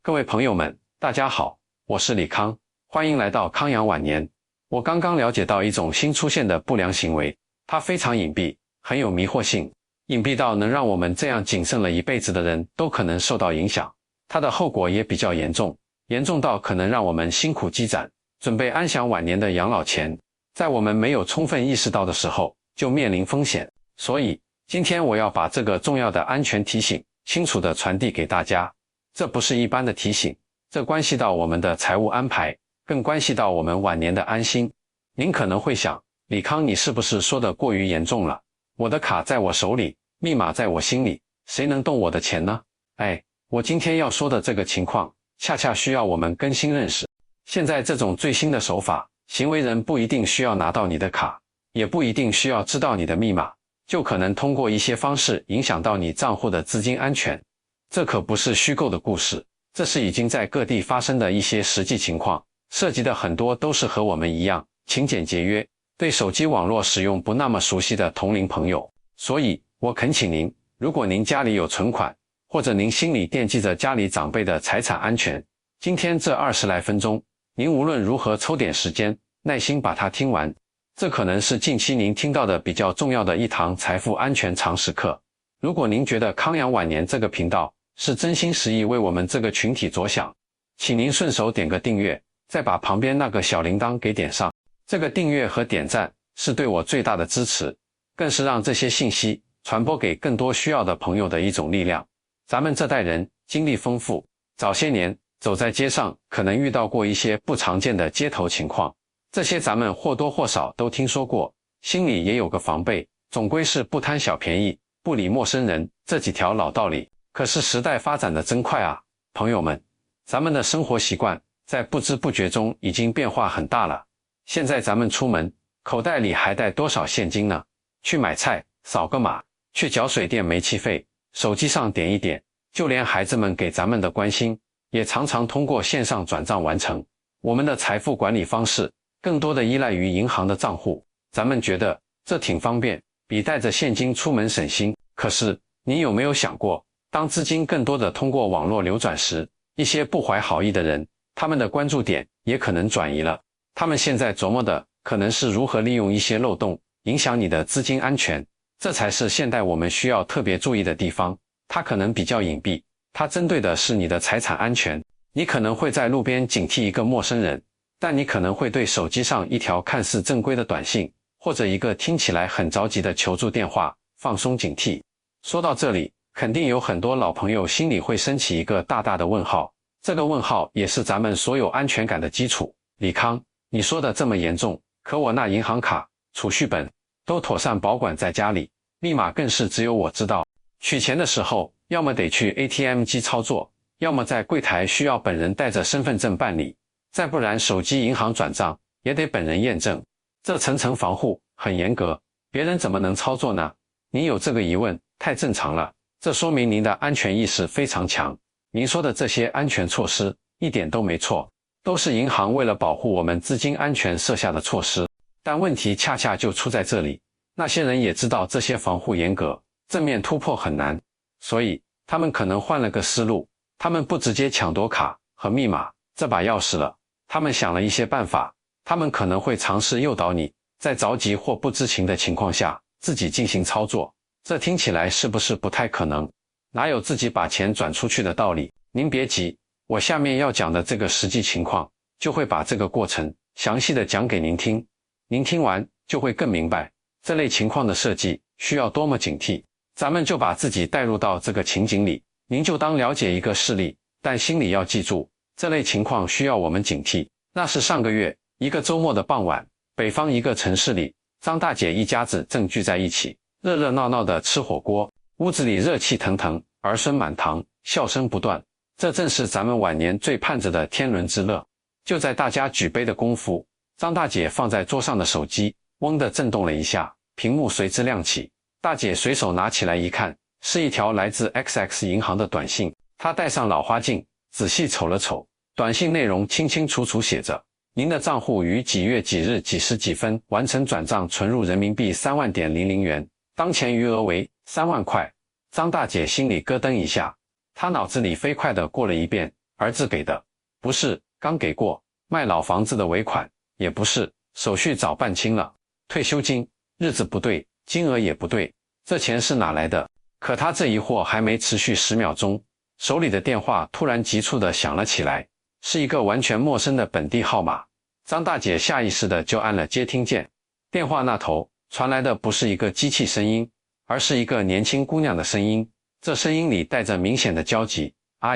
各位朋友们，大家好，我是李康，欢迎来到康养晚年。我刚刚了解到一种新出现的不良行为，它非常隐蔽，很有迷惑性，隐蔽到能让我们这样谨慎了一辈子的人都可能受到影响。它的后果也比较严重，严重到可能让我们辛苦积攒，准备安享晚年的养老钱，在我们没有充分意识到的时候，就面临风险。所以，今天我要把这个重要的安全提醒，清楚地传递给大家。这不是一般的提醒，这关系到我们的财务安排，更关系到我们晚年的安心。您可能会想，李康，你是不是说得过于严重了？我的卡在我手里，密码在我心里，谁能动我的钱呢？我今天要说的这个情况，恰恰需要我们更新认识。现在这种最新的手法，行为人不一定需要拿到你的卡，也不一定需要知道你的密码，就可能通过一些方式影响到你账户的资金安全。这可不是虚构的故事，这是已经在各地发生的一些实际情况，涉及的很多都是和我们一样勤俭节约，对手机网络使用不那么熟悉的同龄朋友。所以我恳请您，如果您家里有存款，或者您心里惦记着家里长辈的财产安全，今天这20来分钟，您无论如何抽点时间，耐心把它听完。这可能是近期您听到的比较重要的一堂财富安全常识课。如果您觉得康养晚年这个频道是真心实意为我们这个群体着想，请您顺手点个订阅，再把旁边那个小铃铛给点上。这个订阅和点赞是对我最大的支持，更是让这些信息传播给更多需要的朋友的一种力量。咱们这代人经历丰富，早些年走在街上可能遇到过一些不常见的街头情况，这些咱们或多或少都听说过，心里也有个防备，总归是不贪小便宜，不理陌生人，这几条老道理。可是时代发展的真快啊，朋友们，咱们的生活习惯在不知不觉中已经变化很大了。现在咱们出门，口袋里还带多少现金呢？去买菜，扫个码；去缴水电煤气费，手机上点一点。就连孩子们给咱们的关心，也常常通过线上转账完成。我们的财富管理方式更多的依赖于银行的账户，咱们觉得这挺方便，比带着现金出门省心。可是，你有没有想过，当资金更多的通过网络流转时，一些不怀好意的人，他们的关注点也可能转移了。他们现在琢磨的可能是如何利用一些漏洞，影响你的资金安全。这才是现代我们需要特别注意的地方。它可能比较隐蔽，它针对的是你的财产安全。你可能会在路边警惕一个陌生人，但你可能会对手机上一条看似正规的短信，或者一个听起来很着急的求助电话，放松警惕。说到这里，肯定有很多老朋友心里会升起一个大大的问号，这个问号也是咱们所有安全感的基础。李康，你说的这么严重，可我那银行卡、储蓄本都妥善保管在家里，密码更是只有我知道。取钱的时候，要么得去 ATM 机操作，要么在柜台需要本人带着身份证办理，再不然手机银行转账也得本人验证。这层层防护很严格，别人怎么能操作呢？您有这个疑问，太正常了，这说明您的安全意识非常强。您说的这些安全措施一点都没错，都是银行为了保护我们资金安全设下的措施。但问题恰恰就出在这里，那些人也知道这些防护严格，正面突破很难，所以他们可能换了个思路，他们不直接抢夺卡和密码这把钥匙了，他们想了一些办法，他们可能会尝试诱导你在着急或不知情的情况下自己进行操作。这听起来是不是不太可能？哪有自己把钱转出去的道理？您别急，我下面要讲的这个实际情况就会把这个过程详细的讲给您听，您听完就会更明白这类情况的设计需要多么警惕。咱们就把自己带入到这个情景里，您就当了解一个事例，但心里要记住，这类情况需要我们警惕。那是上个月一个周末的傍晚，北方一个城市里，张大姐一家子正聚在一起，热热闹闹的吃火锅，屋子里热气腾腾，儿孙满堂，笑声不断。这正是咱们晚年最盼着的天伦之乐。就在大家举杯的功夫，张大姐放在桌上的手机嗡地震动了一下，屏幕随之亮起。大姐随手拿起来一看，是一条来自 XX 银行的短信。她戴上老花镜，仔细瞅了瞅，短信内容清清楚楚写着：您的账户于几月几日几时几分完成转账，存入人民币3万点00元，当前余额为3万块。张大姐心里咯噔一下，她脑子里飞快地过了一遍儿子给的，不是刚给过卖老房子的尾款，也不是手续早办清了，退休金日子不对，金额也不对，这钱是哪来的？可他这疑惑还没持续10秒钟，手里的电话突然急促地响了起来，是一个完全陌生的本地号码。张大姐下意识地就按了接听键，电话那头传来的不是一个机器声音，而是一个年轻姑娘的声音，这声音里带着明显的焦急。阿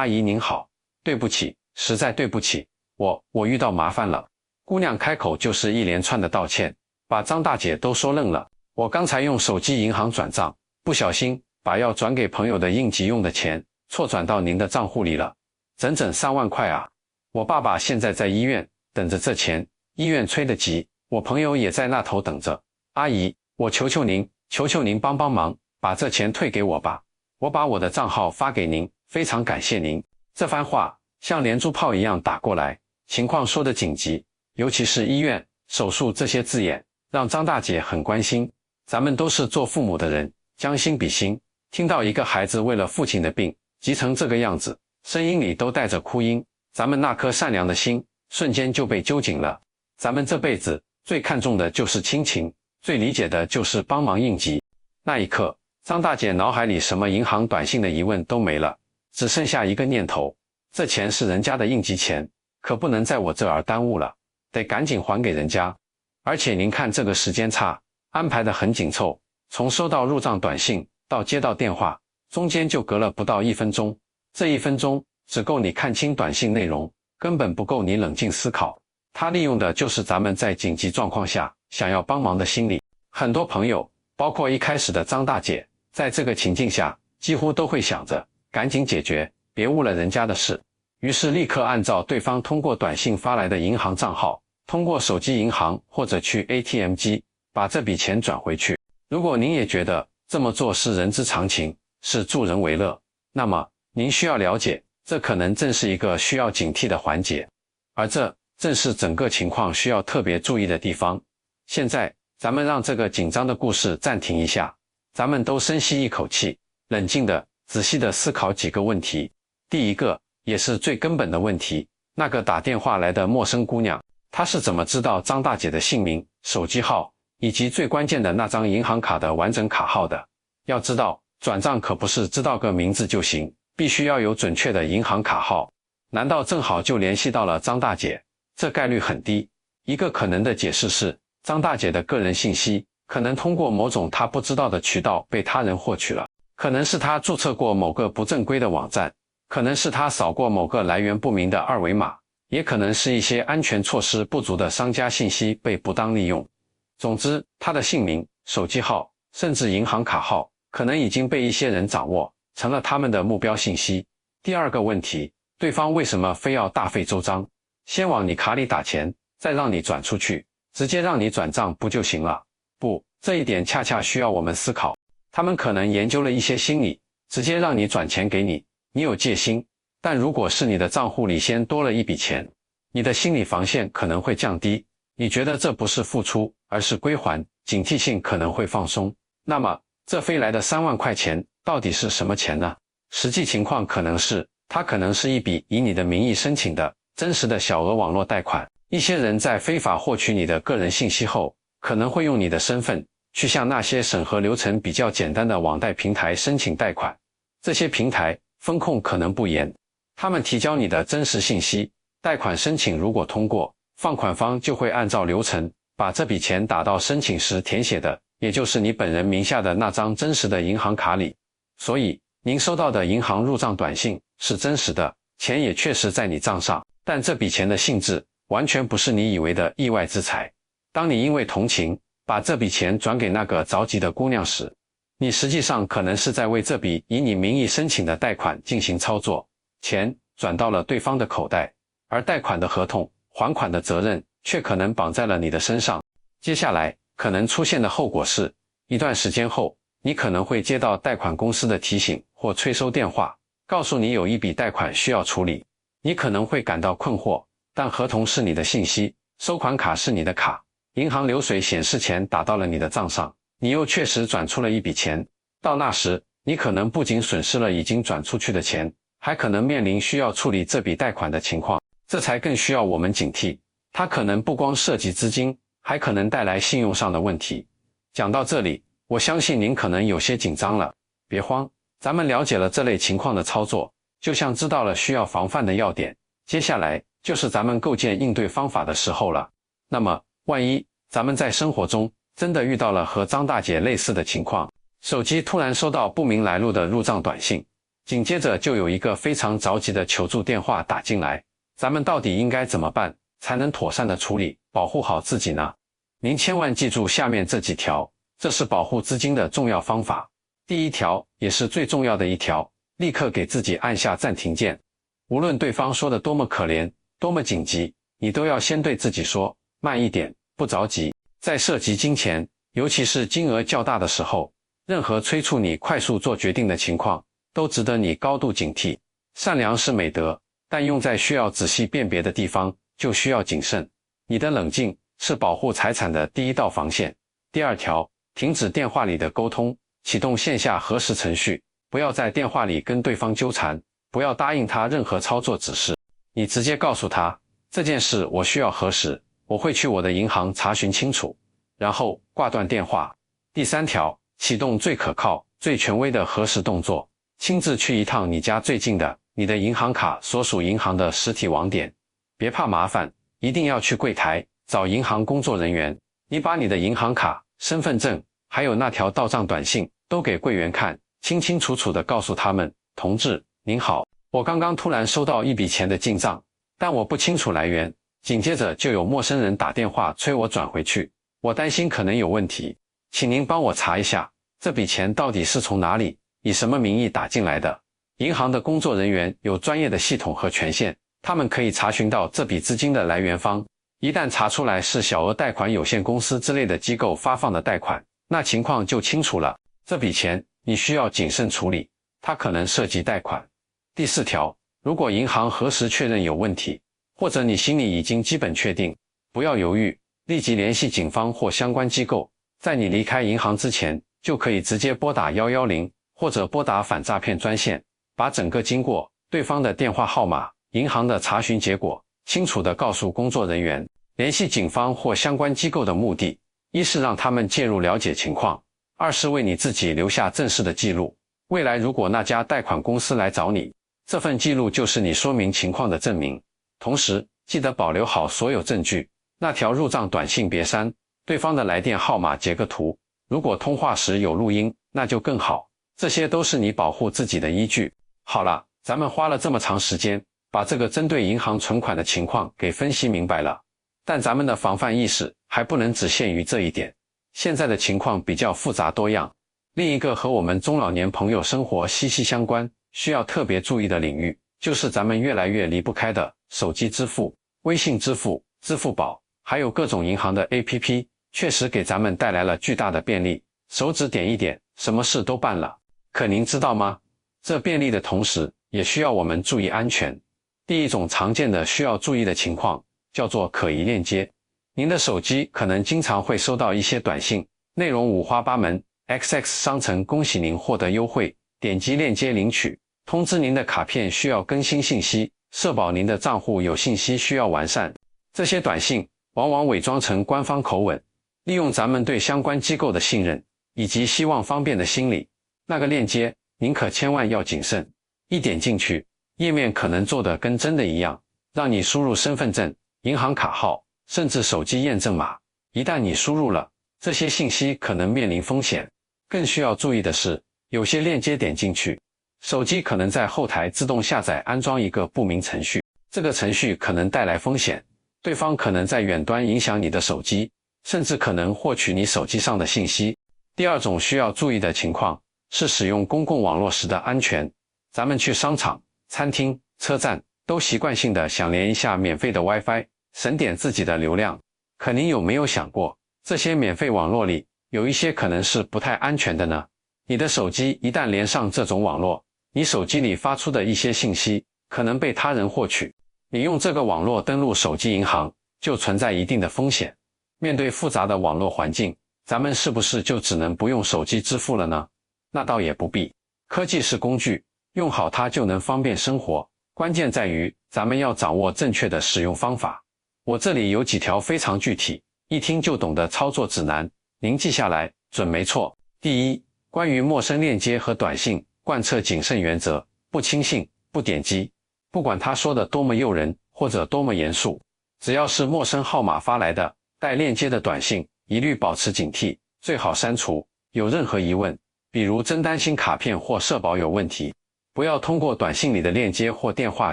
姨您好，对不起，实在对不起，我遇到麻烦了。姑娘开口就是一连串的道歉，把张大姐都说愣了。我刚才用手机银行转账，不小心把要转给朋友的应急用的钱错转到您的账户里了，整整3万块啊！我爸爸现在在医院等着这钱，医院催得急，我朋友也在那头等着。阿姨，我求求您帮帮忙，把这钱退给我吧，我把我的账号发给您，非常感谢您。这番话像连珠炮一样打过来，情况说得紧急，尤其是医院、手术这些字眼，让张大姐很关心。咱们都是做父母的人，将心比心，听到一个孩子为了父亲的病急成这个样子，声音里都带着哭音，咱们那颗善良的心瞬间就被揪紧了。咱们这辈子最看重的就是亲情，最理解的就是帮忙应急。那一刻，张大姐脑海里什么银行短信的疑问都没了，只剩下一个念头，这钱是人家的应急钱，可不能在我这儿耽误了，得赶紧还给人家。而且您看这个时间差，安排得很紧凑，从收到入账短信到接到电话，中间就隔了不到1分钟，这1分钟只够你看清短信内容，根本不够你冷静思考。他利用的就是咱们在紧急状况下想要帮忙的心理。很多朋友，包括一开始的张大姐，在这个情境下几乎都会想着赶紧解决，别误了人家的事，于是立刻按照对方通过短信发来的银行账号，通过手机银行或者去 ATM 机把这笔钱转回去。如果您也觉得这么做是人之常情，是助人为乐，那么您需要了解，这可能正是一个需要警惕的环节，而这正是整个情况需要特别注意的地方。现在咱们让这个紧张的故事暂停一下，咱们都深吸一口气，冷静的、仔细的思考几个问题。第一个，也是最根本的问题，那个打电话来的陌生姑娘，她是怎么知道张大姐的姓名、手机号以及最关键的那张银行卡的完整卡号的？要知道，转账可不是知道个名字就行，必须要有准确的银行卡号。难道正好就联系到了张大姐？这概率很低。一个可能的解释是，张大姐的个人信息可能通过某种她不知道的渠道被他人获取了，可能是她注册过某个不正规的网站，可能是她扫过某个来源不明的二维码，也可能是一些安全措施不足的商家信息被不当利用。总之，她的姓名、手机号，甚至银行卡号，可能已经被一些人掌握，成了他们的目标信息。第二个问题，对方为什么非要大费周章，先往你卡里打钱，再让你转出去，直接让你转账不就行了？不，这一点恰恰需要我们思考。他们可能研究了一些心理，直接让你转钱给你，你有戒心，但如果是你的账户里先多了一笔钱，你的心理防线可能会降低，你觉得这不是付出，而是归还，警惕性可能会放松。那么，这飞来的3万块钱到底是什么钱呢？实际情况可能是，它可能是一笔以你的名义申请的真实的小额网络贷款。一些人在非法获取你的个人信息后，可能会用你的身份去向那些审核流程比较简单的网贷平台申请贷款。这些平台风控可能不严，他们提交你的真实信息，贷款申请如果通过，放款方就会按照流程把这笔钱打到申请时填写的，也就是你本人名下的那张真实的银行卡里。所以，您收到的银行入账短信是真实的，钱也确实在你账上，但这笔钱的性质完全不是你以为的意外之财。当你因为同情把这笔钱转给那个着急的姑娘时，你实际上可能是在为这笔以你名义申请的贷款进行操作，钱转到了对方的口袋，而贷款的合同、还款的责任却可能绑在了你的身上。接下来可能出现的后果是，一段时间后，你可能会接到贷款公司的提醒或催收电话，告诉你有一笔贷款需要处理。你可能会感到困惑，但合同是你的信息，收款卡是你的卡，银行流水显示钱打到了你的账上，你又确实转出了一笔钱。到那时，你可能不仅损失了已经转出去的钱，还可能面临需要处理这笔贷款的情况，这才更需要我们警惕。它可能不光涉及资金，还可能带来信用上的问题。讲到这里，我相信您可能有些紧张了，别慌，咱们了解了这类情况的操作，就像知道了需要防范的要点，接下来就是咱们构建应对方法的时候了。那么，万一咱们在生活中真的遇到了和张大姐类似的情况，手机突然收到不明来路的入账短信，紧接着就有一个非常着急的求助电话打进来，咱们到底应该怎么办，才能妥善的处理，保护好自己呢？您千万记住下面这几条，这是保护资金的重要方法。第一条，也是最重要的一条，立刻给自己按下暂停键。无论对方说的多么可怜，多么紧急，你都要先对自己说，慢一点，不着急。在涉及金钱，尤其是金额较大的时候，任何催促你快速做决定的情况，都值得你高度警惕。善良是美德，但用在需要仔细辨别的地方，就需要谨慎。你的冷静是保护财产的第一道防线。第二条，停止电话里的沟通，启动线下核实程序，不要在电话里跟对方纠缠，不要答应他任何操作指示，你直接告诉他，这件事我需要核实，我会去我的银行查询清楚，然后挂断电话。第三条，启动最可靠、最权威的核实动作，亲自去一趟你家最近的你的银行卡所属银行的实体网点，别怕麻烦，一定要去柜台找银行工作人员，你把你的银行卡、身份证还有那条到账短信都给柜员看，清清楚楚地告诉他们，同志您好，我刚刚突然收到一笔钱的进账，但我不清楚来源，紧接着就有陌生人打电话催我转回去，我担心可能有问题，请您帮我查一下，这笔钱到底是从哪里，以什么名义打进来的。银行的工作人员有专业的系统和权限，他们可以查询到这笔资金的来源方，一旦查出来是小额贷款有限公司之类的机构发放的贷款，那情况就清楚了，这笔钱你需要谨慎处理，它可能涉及贷款。第四条，如果银行核实确认有问题，或者你心里已经基本确定，不要犹豫，立即联系警方或相关机构，在你离开银行之前，就可以直接拨打110，或者拨打反诈骗专线，把整个经过、对方的电话号码、银行的查询结果，清楚地告诉工作人员。联系警方或相关机构的目的，一是让他们介入了解情况，二是为你自己留下正式的记录。未来如果那家贷款公司来找你，这份记录就是你说明情况的证明。同时，记得保留好所有证据，那条入账短信别删，对方的来电号码截个图，如果通话时有录音，那就更好。这些都是你保护自己的依据。好了，咱们花了这么长时间，把这个针对银行存款的情况给分析明白了。但咱们的防范意识还不能只限于这一点，现在的情况比较复杂多样。另一个和我们中老年朋友生活息息相关，需要特别注意的领域，就是咱们越来越离不开的手机支付、微信支付、支付宝，还有各种银行的 APP， 确实给咱们带来了巨大的便利，手指点一点，什么事都办了。可您知道吗？这便利的同时，也需要我们注意安全。第一种常见的需要注意的情况，叫做可疑链接。您的手机可能经常会收到一些短信，内容五花八门 ，XX 商城恭喜您获得优惠，点击链接领取，通知您的卡片需要更新信息，社保您的账户有信息需要完善。这些短信往往伪装成官方口吻，利用咱们对相关机构的信任，以及希望方便的心理。那个链接，您可千万要谨慎，一点进去，页面可能做得跟真的一样，让你输入身份证、银行卡号，甚至手机验证码，一旦你输入了，这些信息可能面临风险。更需要注意的是，有些链接点进去，手机可能在后台自动下载安装一个不明程序，这个程序可能带来风险，对方可能在远端影响你的手机，甚至可能获取你手机上的信息。第二种需要注意的情况是使用公共网络时的安全。咱们去商场、餐厅、车站都习惯性的想连一下免费的 WiFi， 省点自己的流量。可您有没有想过，这些免费网络里有一些可能是不太安全的呢？你的手机一旦连上这种网络，你手机里发出的一些信息可能被他人获取，你用这个网络登录手机银行就存在一定的风险。面对复杂的网络环境，咱们是不是就只能不用手机支付了呢？那倒也不必，科技是工具，用好它就能方便生活。关键在于咱们要掌握正确的使用方法。我这里有几条非常具体，一听就懂的操作指南，您记下来准没错。第一，关于陌生链接和短信，贯彻谨慎原则，不轻信，不点击。不管他说的多么诱人或者多么严肃，只要是陌生号码发来的带链接的短信，一律保持警惕，最好删除。有任何疑问，比如真担心卡片或社保有问题，不要通过短信里的链接或电话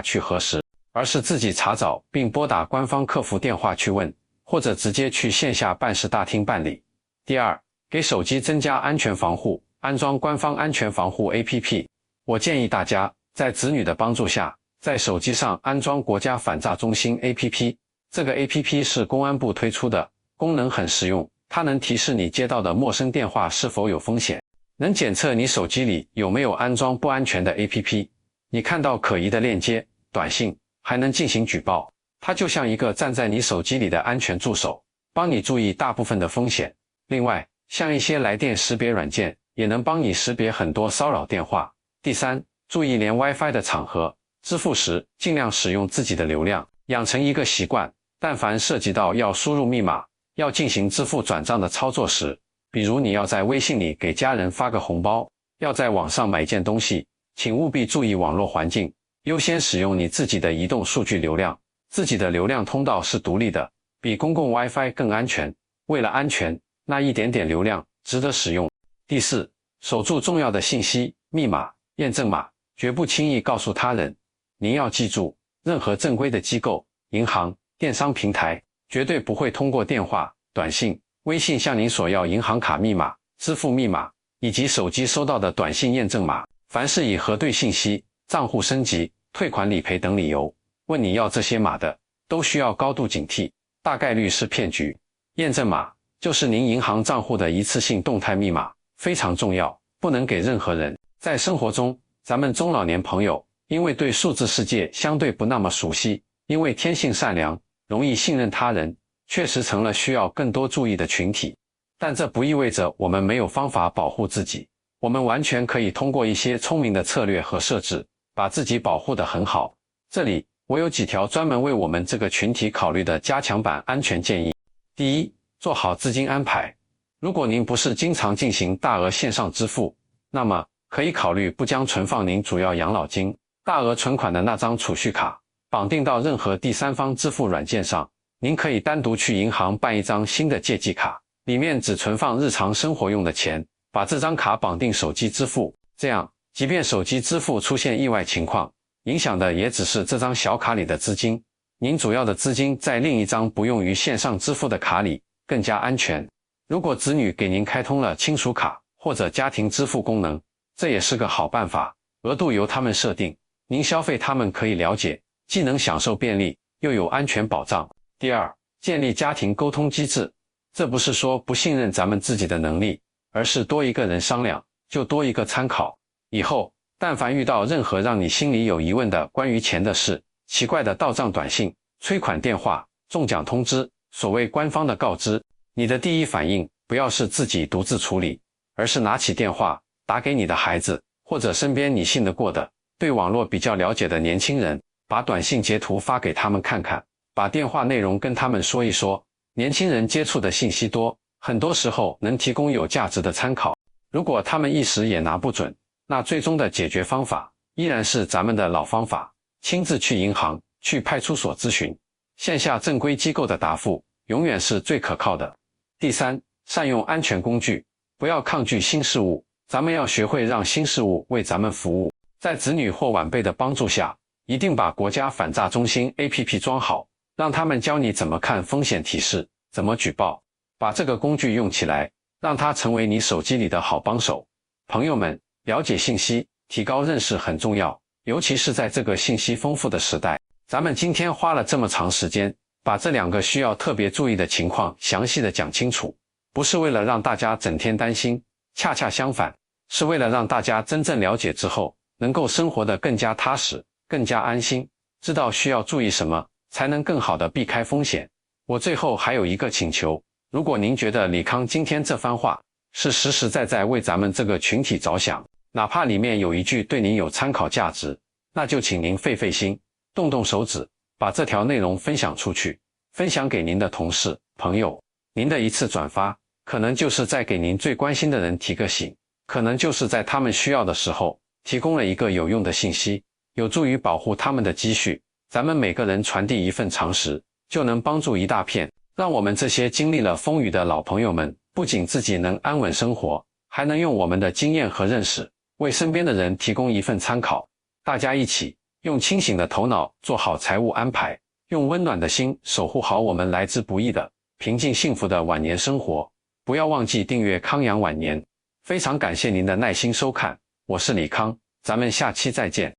去核实，而是自己查找并拨打官方客服电话去问，或者直接去线下办事大厅办理。第二，给手机增加安全防护，安装官方安全防护 APP。我建议大家在子女的帮助下，在手机上安装国家反诈中心 APP。这个 APP 是公安部推出的，功能很实用，它能提示你接到的陌生电话是否有风险，能检测你手机里有没有安装不安全的 APP。你看到可疑的链接、短信，还能进行举报。它就像一个站在你手机里的安全助手，帮你注意大部分的风险。另外，像一些来电识别软件也能帮你识别很多骚扰电话。第三，注意连 WiFi 的场合，支付时尽量使用自己的流量，养成一个习惯，但凡涉及到要输入密码、要进行支付转账的操作时，比如你要在微信里给家人发个红包，要在网上买件东西，请务必注意网络环境，优先使用你自己的移动数据流量。自己的流量通道是独立的，比公共 WiFi 更安全。为了安全，那一点点流量值得使用。第四，守住重要的信息、密码、验证码，绝不轻易告诉他人。您要记住，任何正规的机构、银行、电商平台绝对不会通过电话、短信、微信向您索要银行卡密码、支付密码以及手机收到的短信验证码。凡是以核对信息、账户升级、退款理赔等理由问你要这些码的，都需要高度警惕，大概率是骗局。验证码就是您银行账户的一次性动态密码，非常重要，不能给任何人。在生活中，咱们中老年朋友因为对数字世界相对不那么熟悉，因为天性善良，容易信任他人，确实成了需要更多注意的群体。但这不意味着我们没有方法保护自己，我们完全可以通过一些聪明的策略和设置，把自己保护得很好。这里我有几条专门为我们这个群体考虑的加强版安全建议。第一，做好资金安排。如果您不是经常进行大额线上支付，那么可以考虑不将存放您主要养老金、大额存款的那张储蓄卡绑定到任何第三方支付软件上。您可以单独去银行办一张新的借记卡，里面只存放日常生活用的钱，把这张卡绑定手机支付，这样即便手机支付出现意外情况，影响的也只是这张小卡里的资金，您主要的资金在另一张不用于线上支付的卡里，更加安全。如果子女给您开通了亲属卡或者家庭支付功能，这也是个好办法，额度由他们设定，您消费他们可以了解，既能享受便利，又有安全保障。第二，建立家庭沟通机制。这不是说不信任咱们自己的能力，而是多一个人商量，就多一个参考。以后但凡遇到任何让你心里有疑问的关于钱的事，奇怪的到账短信、催款电话、中奖通知，所谓官方的告知，你的第一反应不要是自己独自处理，而是拿起电话打给你的孩子，或者身边你信得过的、对网络比较了解的年轻人，把短信截图发给他们看看，把电话内容跟他们说一说。年轻人接触的信息多，很多时候能提供有价值的参考。如果他们一时也拿不准，那最终的解决方法依然是咱们的老方法，亲自去银行、去派出所咨询。线下正规机构的答复永远是最可靠的。第三，善用安全工具，不要抗拒新事物，咱们要学会让新事物为咱们服务。在子女或晚辈的帮助下，一定把国家反诈中心 APP 装好，让他们教你怎么看风险提示，怎么举报。把这个工具用起来，让它成为你手机里的好帮手。朋友们，了解信息，提高认识很重要，尤其是在这个信息丰富的时代。咱们今天花了这么长时间，把这两个需要特别注意的情况详细的讲清楚，不是为了让大家整天担心，恰恰相反，是为了让大家真正了解之后，能够生活得更加踏实，更加安心，知道需要注意什么，才能更好地避开风险。我最后还有一个请求，如果您觉得李康今天这番话是实实在在为咱们这个群体着想，哪怕里面有一句对您有参考价值，那就请您费费心，动动手指，把这条内容分享出去，分享给您的同事、朋友。您的一次转发，可能就是在给您最关心的人提个醒，可能就是在他们需要的时候，提供了一个有用的信息，有助于保护他们的积蓄。咱们每个人传递一份常识，就能帮助一大片，让我们这些经历了风雨的老朋友们，不仅自己能安稳生活，还能用我们的经验和认识，为身边的人提供一份参考。大家一起用清醒的头脑做好财务安排，用温暖的心守护好我们来之不易的平静幸福的晚年生活。不要忘记订阅康养晚年。非常感谢您的耐心收看，我是李康，咱们下期再见。